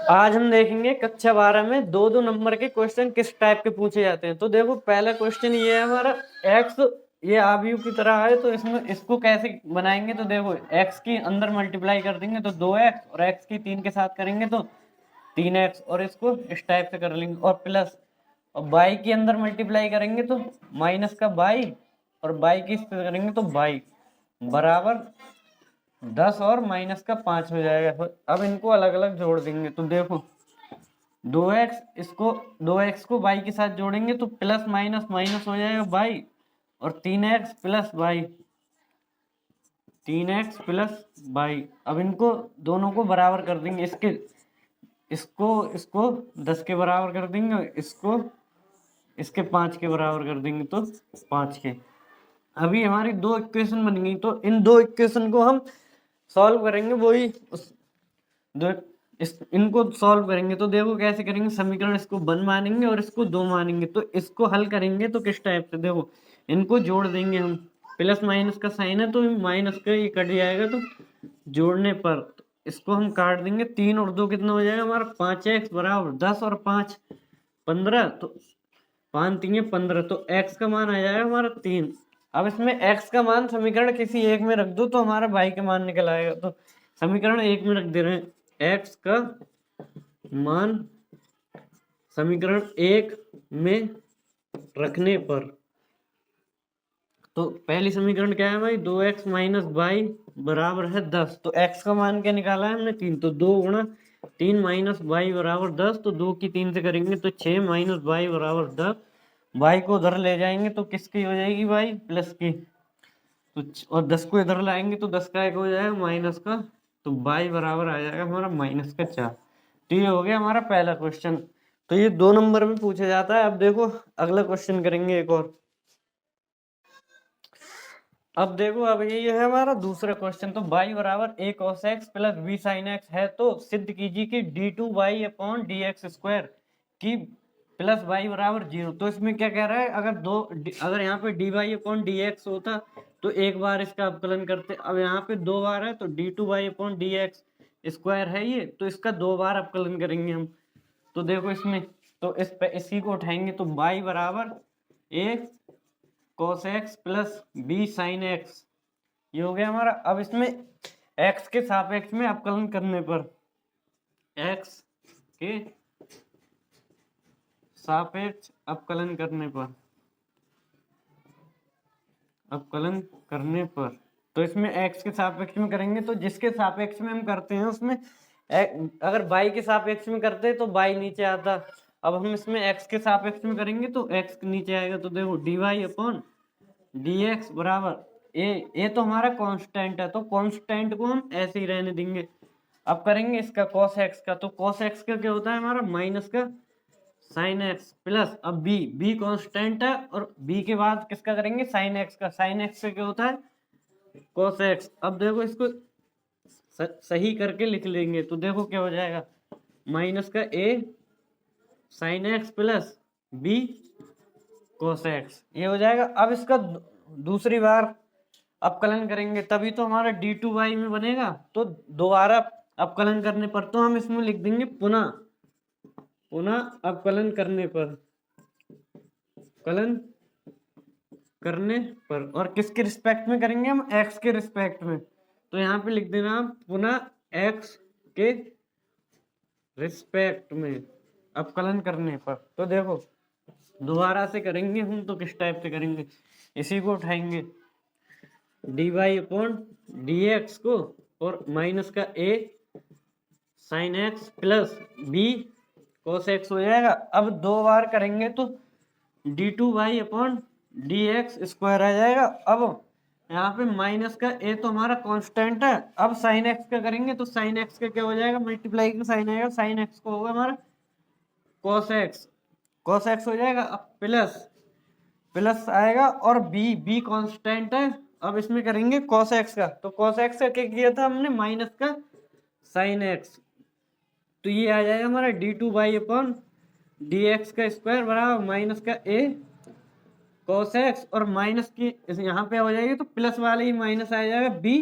आज हम देखेंगे कक्षा 12 में दो दो नंबर के क्वेश्चन किस टाइप के पूछे जाते हैं। तो देखो पहला क्वेश्चन ये है हमारा x ये आव्यूह की तरह है, तो इसमें इसको कैसे बनाएंगे। तो देखो x की अंदर मल्टीप्लाई कर देंगे तो 2x, और x की 3 के साथ करेंगे तो 3x, और इसको इस टाइप से कर लेंगे। और प्लस और y की अंदर मल्टीप्लाई करेंगे तो माइनस का y, और y की इस पे करेंगे तो y बराबर 10 और माइनस का 5 हो जाएगा। अब इनको अलग अलग जोड़ देंगे तो देखो 2x, इसको 2x को y के साथ जोड़ेंगे तो प्लस माइनस माइनस हो जाएगा y, और 3x plus y, 3x plus y। अब इनको दोनों को बराबर कर देंगे, इसको इसको 10 के बराबर कर देंगे, इसको इसके 5 के बराबर कर देंगे तो 5 के। अभी हमारी दो इक्वेशन बन गई, तो इन दो इक्वेशन को हम सॉल्व करेंगे। वही उस दो इनको सॉल्व करेंगे तो देखो कैसे करेंगे। समीकरण इसको 1 मानेंगे और इसको 2 मानेंगे, तो इसको हल करेंगे तो किस टाइप से, देखो इनको जोड़ देंगे हम। प्लस माइनस का साइन है तो माइनस का ये कट जाएगा, तो जोड़ने पर तो इसको हम काट देंगे। 3 और 2 कितना हो जाएगा हमारा 5x बराबर 10 और 5 15, तो 5 3 15, तो x का मान आ जाएगा हमारा 3। अब इसमें x का मान समीकरण किसी एक में रख दो तो हमारा y का मान निकल आएगा। तो समीकरण एक में रख दे रहे हैं, x का मान समीकरण एक में रखने पर, तो पहली समीकरण क्या है भाई, 2x माइनस वाई बराबर है 10। तो x का मान क्या निकाला है हमने 3, तो 2 गुणा 3 माइनस वाई बराबर 10, तो 2 की 3 से करेंगे तो 6 माइनस वाई बराबर 10। वाई को उधर ले जाएंगे तो किसकी हो जाएगी वाई प्लस की, तो और 10 को इधर लाएंगे तो 10 का एक हो जाएगा माइनस का, तो वाई बराबर आ जाएगा हमारा माइनस का 4। तो ये हो गया हमारा पहला क्वेश्चन। तो ये 2 नंबर में पूछा जाता है। अब देखो अगला क्वेश्चन करेंगे एक और। अब देखो अब ये है हमारा दूसरा क्वेश्चन। तो y बराबर a cos x plus b sin x है, तो सिद्ध कीजिए कि d2y upon d x square की प्लस y बराबर 0। तो इसमें क्या कह रहा है, अगर यहाँ पे dy अपॉन डी एक्स होता तो एक बार इसका अवकलन करते। अब यहाँ पे 2 बार है तो d2y upon d x square है ये, तो इसका 2 बार अवकलन करेंगे हम। तो देखो इसमें तो इसी को उठाएंगे तो y बराबर a cos x plus b sin x, ये हो गया हमारा। अब इसमें x के सापेक्ष में अवकलन करने पर, x के सापेक्ष अवकलन करने पर, अवकलन करने पर, तो इसमें x के सापेक्ष में करेंगे तो जिसके सापेक्ष में हम करते हैं उसमें अगर y के सापेक्ष में करते हैं तो y नीचे आता। अब हम इसमें x के सापेक्ष में करेंगे तो x नीचे आएगा। तो देखो dy अपॉन डी एक्स बराबर ए तो हमारा कांस्टेंट है, तो कांस्टेंट को हम ऐसे ही रहने देंगे। अब करेंगे इसका cos x का, तो cos x का क्या होता है हमारा माइनस का sin x प्लस, अब b कांस्टेंट है और b के बाद किसका करेंगे sin x का, sin x का क्या होता है cos x। अब देखो इसको सही करके लिख लेंगे तो देखो क्या हो जाएगा, माइनस का a sin x plus b cos x, ये हो जाएगा। अब इसका दूसरी बार अवकलन करेंगे तभी तो हमारा d2y में बनेगा। तो दोबारा अवकलन करने पर तो हम इसमें लिख देंगे पुनः अवकलन करने पर, अवकलन करने पर, और किसके रिस्पेक्ट में करेंगे हम, x के रिस्पेक्ट में। तो यहाँ पे लिख देना पुनः x के रिस्पेक्ट में अवकलन करने पर। तो देखो दोबारा से करेंगे हम तो किस टाइप से करेंगे, इसी को उठाएंगे dy अपॉन डी एक्स को और माइनस का a sin x plus b cos x हो जाएगा। अब 2 बार करेंगे तो d2y upon d x square आ जाएगा। अब यहाँ पे माइनस का a तो हमारा कांस्टेंट है। अब sin x का करेंगे तो sin x का क्या हो जाएगा, मल्टीप्लाई का साइन आएगा, sin x को होगा हमारा cos x हो जाएगा। अब प्लस आएगा और b कांस्टेंट है। अब इसमें करेंगे cos x का, तो cos x का क्या किया था हमने माइनस का sin x, तो ये आ जाएगा हमारा d2y अपॉन डी एक्स का स्क्वायर बराबर माइनस का a cos x, और माइनस की यहाँ पे हो जाएगी तो प्लस वाले ही माइनस आ जाएगा b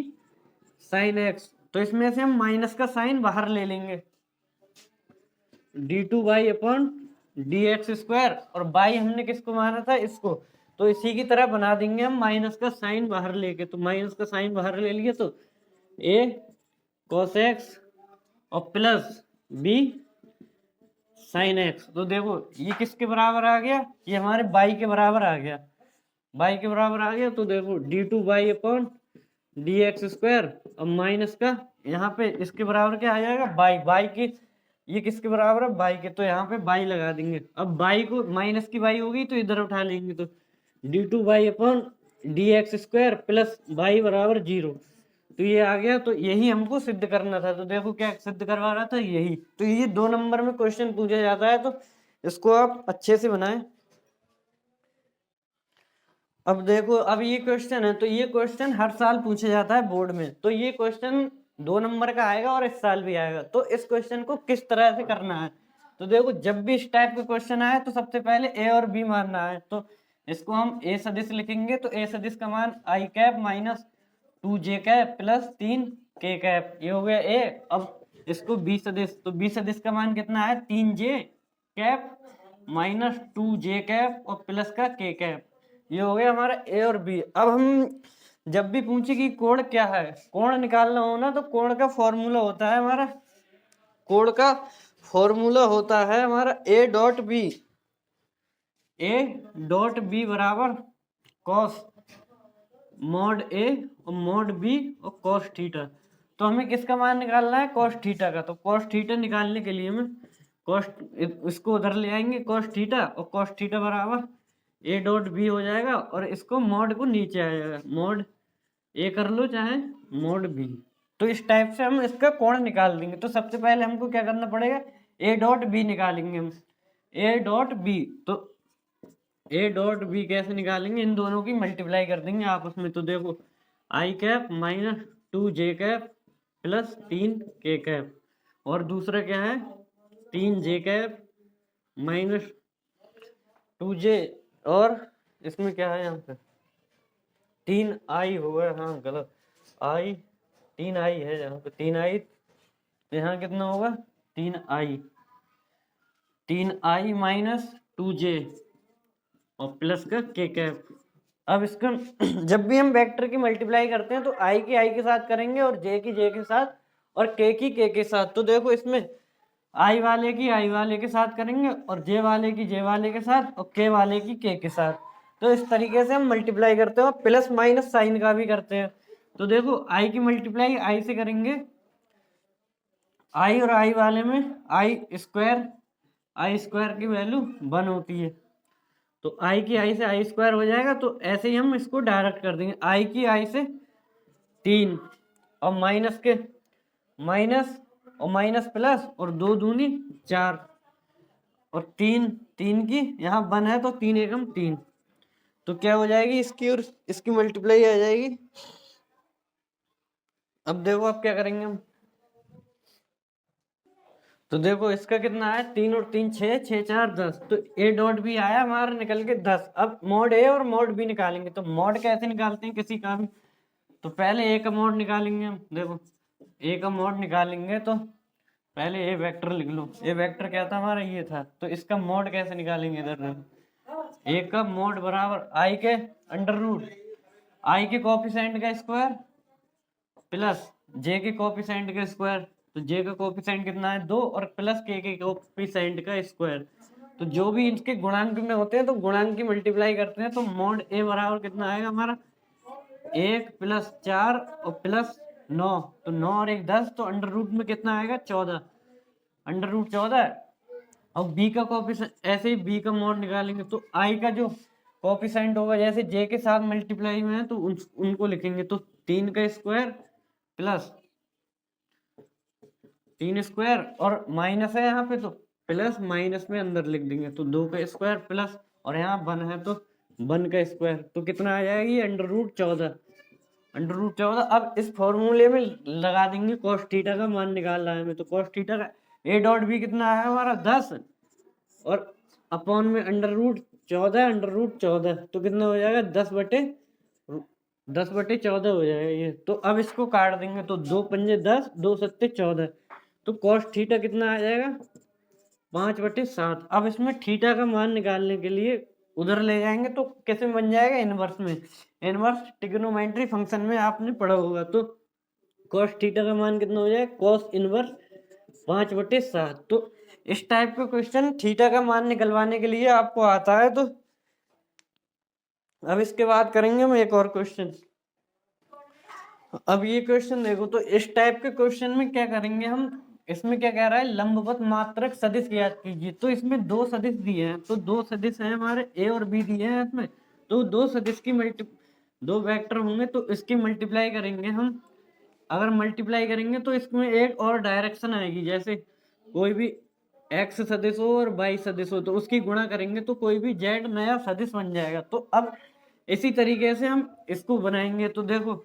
sin x। तो इसमें से हम माइनस का साइन बाहर ले लेंगे d2y/dx², और बाई हमने किसको माना था, इसको। तो इसी की तरह बना देंगे हम माइनस का साइन बाहर लेके। तो माइनस का साइन बाहर ले लिए तो a cos x और प्लस b sin x। तो देखो ये किसके बराबर आ गया, ये हमारे बाई के बराबर आ गया, बाई के बराबर आ गया। तो देखो d2y/dx² और माइनस का यहाँ पे इसके बराबर क्या आ जाएगा, बाई। बाई की ये किसके बराबर है, बाई के, तो यहाँ पे बाई लगा देंगे। अब बाई को माइनस की बाई होगी तो इधर उठा लेंगे, तो d2y/dx² प्लस बाई बराबर 0। तो ये आ गया। तो यही हमको सिद्ध करना था। तो देखो क्या सिद्ध करवा रहा था, यही। तो ये 2 नंबर में क्वेश्चन पूछा जाता है, तो इसको आप अच्छे से बनाएं। अब देखो, अब ये क्वेश्चन है, तो ये क्वेश्चन हर साल पूछा जाता है बोर्ड में। तो ये क्वेश्चन 2 नंबर का आएगा और इस साल भी आएगा। तो इस क्वेश्चन को किस तरह से करना है, तो देखो जब भी इस टाइप का क्वेश्चन आए तो सबसे पहले ए और बी मानना है। तो इसको हम ए सदिश लिखेंगे। तो ए सदिश का मान i cap minus 2j cap plus 3k cap, ये हो गया ए। अब इसको बी सदिश, तो बी सदिश का मान कितना है, 3j cap minus 2j cap और प्लस का k कैप, ये हो गया हमारा ए और बी। अब हम जब भी पूछे कि कोण क्या है, कोण निकालना हो ना, तो कोण का फॉर्मूला होता है हमारा, कोण का फॉर्मूला होता है हमारा ए डॉट बी बराबर कॉस मॉड ए और मॉड बी और कॉस थीटा। तो हमें किसका मान निकालना है, कॉस थीटा का। तो कॉस थीटा निकालने के लिए हमें कॉस, इसको उधर ले आएंगे कॉस थीटा, और कॉस थीटा बराबर ए डॉट बी हो जाएगा, और इसको मॉड को नीचे आ जाएगा, मॉड ए कर लो चाहे मॉड बी। तो इस टाइप से हम इसका कोण निकाल देंगे। तो सबसे पहले हमको क्या करना पड़ेगा, ए डॉट बी निकालेंगे हम, ए डॉट बी। तो ए डॉट बी कैसे निकालेंगे, इन दोनों की मल्टीप्लाई कर देंगे आपस में। तो देखो i cap minus 2j cap plus 3k cap, और दूसरा क्या है 3j कैप माइनस 2j, और इसमें क्या है यहाँ पे 3i हो गया, हाँ गलत, i 3i है यहाँ पे 3i। तो यहाँ कितना होगा 3i माइनस 2j और प्लस का k कैप। अब इसका जब भी हम वेक्टर की मल्टीप्लाई करते हैं तो i की i के साथ करेंगे, और j की j के साथ, और k की k के साथ। तो देखो इसमें i वाले की i वाले के साथ करेंगे, और j वाले की j वाले के साथ, और k वाले की k के साथ। तो इस तरीके से हम मल्टीप्लाई करते हैं, और प्लस माइनस साइन का भी करते हैं। तो देखो i की मल्टीप्लाई i से करेंगे, i और i वाले में i स्क्वायर की वैल्यू 1 होती है। तो i की i से i स्क्वायर हो जाएगा। तो ऐसे ही हम इसको डायरेक्ट कर देंगे, i की i से 3, और माइनस के माइनस, और माइनस प्लस, और 2 दूनी 4, और 3 की यहाँ 1 है, तो 3 एकम 3। तो क्या हो जाएगी इसकी और इसकी मल्टीप्लाई आ जाएगी। अब देखो अब क्या करेंगे हम, तो देखो इसका कितना है 3 और 3 6, 6 4 10। तो ए डॉट भी आया हमारा निकल के 10। अब मॉड ए और मॉड बी निकालेंगे। तो मॉड कैसे निकालते हैं किसी का भी, तो पहले ए का मॉड निकालेंगे हम। देखो ए का मॉड निकालेंगे तो पहले ए वेक्टर लिख लो। ए वेक्टर क्या था हमारा, ये था। तो इसका मॉड कैसे निकालेंगे, इधर देखो ए का मॉड बराबर आई के अंडर रूट आई के कोफिशिएंट का स्क्वायर प्लस जे के कोफिशिएंट का स्क्वायर। तो जे का कोफिशिएंट कितना है 2, और प्लस के कोफिशिएंट का स्क्वायर। तो जो भी इनके गुणांक में होते हैं तो गुणांक की मल्टीप्लाई करते हैं। तो मॉड ए बराबर कितना आएगा हमारा 1 प्लस 4 और प्लस 9। तो 9 और 1 10। तो अंडर रूट में कितना आएगा 14, अंडर रूट 14। और बी का कोफिशिएंट, ऐसे ही बी का मॉड निकालेंगे। तो आई का जो कोफिशिएंट होगा जैसे जे के साथ मल्टीप्लाई में है तो उनको लिखेंगे। तो 3 का स्क्वायर प्लस 3 स्क्वायर, और माइनस है यहाँ पे तो प्लस माइनस में अंदर लिख देंगे। तो 2 का स्क्वायर प्लस, और यहाँ 1 है तो 1 का स्क्वायर। तो कितना आ जाएगी अंडर रूट 14, अंडर रूट 14। अब इस फॉर्मूले में लगा देंगे कॉस थीटा का मान निकाल रहा है हमें। तो कॉस थीटा का ए डॉट बी कितना है हमारा 10, और अपॉन में अंडर रूट 14, अंडर रूट 14। तो कितना हो जाएगा 10/14 हो जाएगा ये। तो अब इसको काट देंगे। तो 2 पंजे 10, 2 सत्ते 14। तो कॉस थीटा कितना आ जाएगा 5/7। अब इसमें थीटा का मान निकालने के लिए उधर ले जाएंगे तो कैसे बन जाएगा, इनवर्स में। इनवर्स ट्रिग्नोमेट्री फंक्शन में आपने पढ़ा होगा। तो कॉस थीटा का मान कितना हो जाएगा, कॉस इनवर्स 5/7। तो इस टाइप का क्वेश्चन थीटा का मान निकलवाने के लिए आपको आता है। तो अब इसके बाद करेंगे हम एक और क्वेश्चन। अब ये क्वेश्चन देखो, तो इस टाइप के क्वेश्चन में क्या करेंगे हम, इसमें क्या कह रहा है, लंबवत मात्रक सदिश ज्ञात कीजिए। तो इसमें दो सदिश दिए हैं, तो दो सदिश हैं हमारे ए और बी दिए हैं इसमें। तो दो सदिश की दो वेक्टर होंगे तो इसकी मल्टीप्लाई करेंगे हम। अगर मल्टीप्लाई करेंगे तो इसमें एक और डायरेक्शन आएगी, जैसे कोई भी एक्स सदिश हो और वाई सदिश हो तो उसकी गुणा करेंगे तो कोई भी जेड नया सदिश बन जाएगा। तो अब इसी तरीके से हम इसको बनाएंगे। तो देखो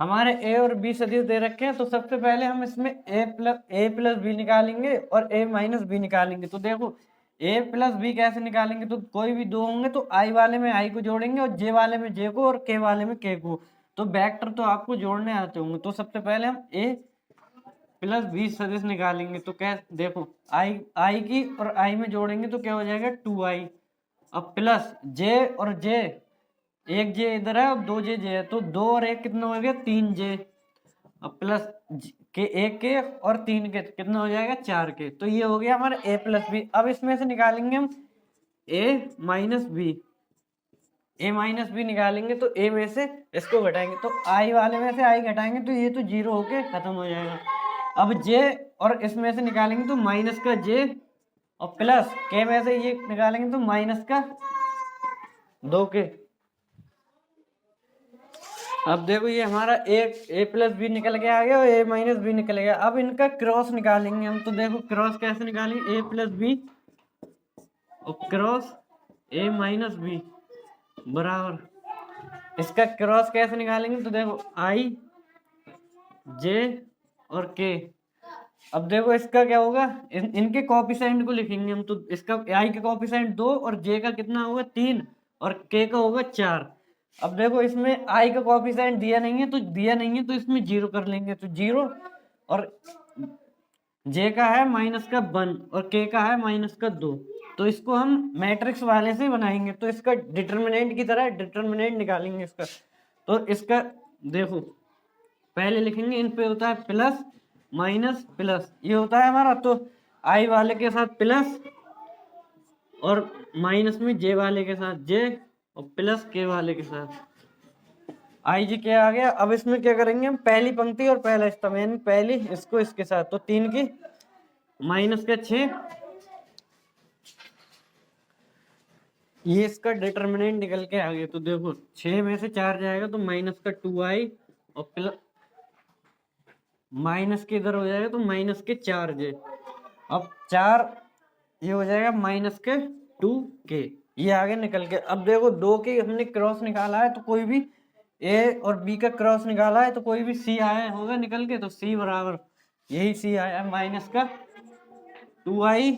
हमारे ए और बी सदिश दे रखे हैं, तो सबसे पहले हम इसमें ए प्लस बी निकालेंगे और ए माइनस बी निकालेंगे। तो देखो ए प्लस बी कैसे निकालेंगे, तो कोई भी दो होंगे तो आई वाले में आई को जोड़ेंगे और जे वाले में जे को और के वाले में के को। तो वेक्टर तो आपको जोड़ने आते होंगे। तो सबसे पहले हम ए प्लस बी सदिश निकालेंगे। तो क्या, देखो आई की और आई में जोड़ेंगे तो क्या हो जाएगा 2i। अब प्लस जे और जे, एक जे इधर है और दो जे है, तो दो और एक कितना हो गया 3j। अब प्लस के एक के और 3 के कितना हो जाएगा 4 के। तो ये हो गया हमारा a प्लस बी। अब इसमें से निकालेंगे हम a minus b. a minus b निकालेंगे तो a में से इसको घटाएंगे, तो i वाले में से i घटाएंगे तो ये तो 0 होके खत्म हो जाएगा। अब j और इसमें से निकालेंगे तो माइनस का j और प्लस के में से ये निकालेंगे तो माइनस का 2 के। अब देखो ये हमारा एक ए प्लस बी निकल के आ गया और ए माइनस बी निकल गया। अब इनका क्रॉस निकालेंगे हम। तो देखो क्रॉस कैसे निकालेंगे, ए प्लस बी और क्रॉस ए माइनस बी बराबर, इसका क्रॉस कैसे निकालेंगे, तो देखो आई जे और के। अब देखो इसका क्या होगा, इनके कोएफिशिएंट को लिखेंगे हम। तो इसका आई का कोएफिशिएंट 2 और जे का कितना होगा 3 और के का होगा 4। अब देखो इसमें आई का कोएफिशिएंट दिया नहीं है तो इसमें 0 कर लेंगे। तो 0 और जे का है -1 और के का है -2। तो इसको हम मैट्रिक्स वाले से बनाएंगे। तो इसका डिटर्मिनेंट की तरह डिटर्मिनेंट निकालेंगे इसका। तो इसका देखो पहले लिखेंगे, इन पे होता है प्लस माइनस प्लस, ये होता है हमारा। तो आई वाले के साथ प्लस और माइनस में जे वाले के साथ जे और प्लस के वाले के साथ आई जी क्या आ गया। अब इसमें क्या करेंगे हम, पहली पंक्ति और पहला स्तंभ, यानी पहली इसको इसके साथ, तो 3 की -6, ये इसका डिटर्मिनेंट निकल के आ गया। तो देखो 6 में से 4 जाएगा तो माइनस का 2i और प्लस माइनस के इधर हो जाएगा तो माइनस के 4j। अब 4 ये हो जाएगा माइनस के 2k, ये आगे निकल के। अब देखो 2 के हमने क्रॉस निकाला है, तो कोई भी a और b का क्रॉस निकाला है तो कोई भी c आया होगा निकल के। तो c बराबर यही c आया माइनस का 2i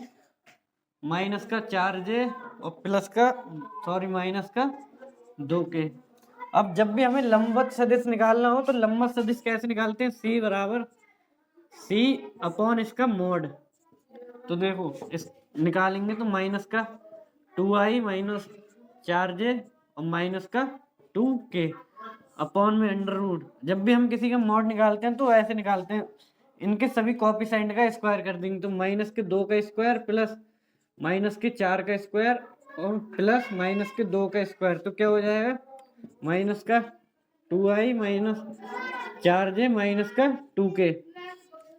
माइनस का 4j और प्लस का माइनस का 2k। अब जब भी हमें लंबवत सदिश निकालना हो तो लंबवत सदिश कैसे निकालते हैं, c बराबर c अपॉन इसका मॉड। तो देखो इस निकालेंगे तो माइनस का 2i माइनस 4j और माइनस का 2k अपॉन में अंडर रूट। जब भी हम किसी का मॉड निकालते हैं तो ऐसे निकालते हैं, इनके सभी कोएफिशिएंट का स्क्वायर कर देंगे। तो माइनस के 2 का स्क्वायर प्लस माइनस के 4 का स्क्वायर और प्लस माइनस के 2 का स्क्वायर। तो क्या हो जाएगा माइनस का 2i माइनस 4j माइनस का 2k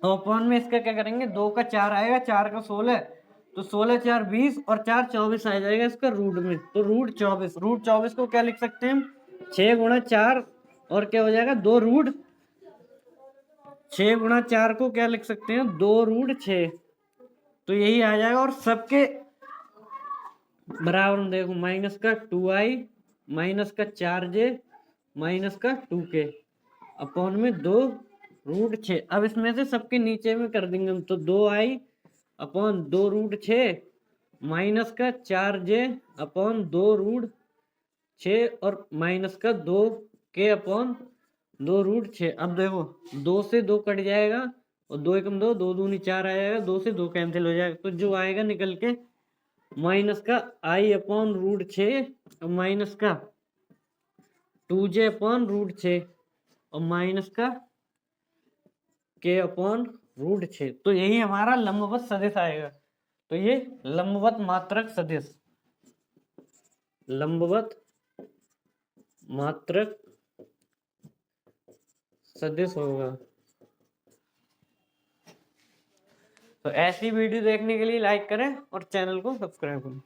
अपॉन में इसका क्या करेंगे, 2 का 4 आएगा, 4 का 16, तो 16 4 20 और 4 24 आ जाएगा इसका रूट में। तो रूट 24 को क्या लिख सकते हैं हम, 6 गुणा 4 और क्या हो जाएगा 2 रूट 6 गुणा 4 को क्या लिख सकते हैं 2 रूट 6। तो यही आ जाएगा। और सबके बराबर में देखो माइनस का 2i माइनस का 4j माइनस का 2k अपॉन में 2 रूट 6। अब इसमें से सबके नीचे में कर देंगे हम। तो 2i अपॉन 2 रूट 6 माइनस का 4j अपॉन 2 रूट 6 और माइनस का 2k अपॉन 2 रूट 6। अब देखो 2 से 2 कट जाएगा और 2 एकम 2, 2 दूनी 4 आ जाएगा, 2 से 2 कैंसिल हो जाएगा, तो जो आएगा निकल के माइनस का I/√6 और माइनस का 2J/√6 और माइनस का K/√6। तो यही हमारा लंबवत सदिश आएगा। तो ये लंबवत मात्रक सदिश, लंबवत मात्रक सदिश होगा। तो ऐसी वीडियो देखने के लिए लाइक करें और चैनल को सब्सक्राइब करें।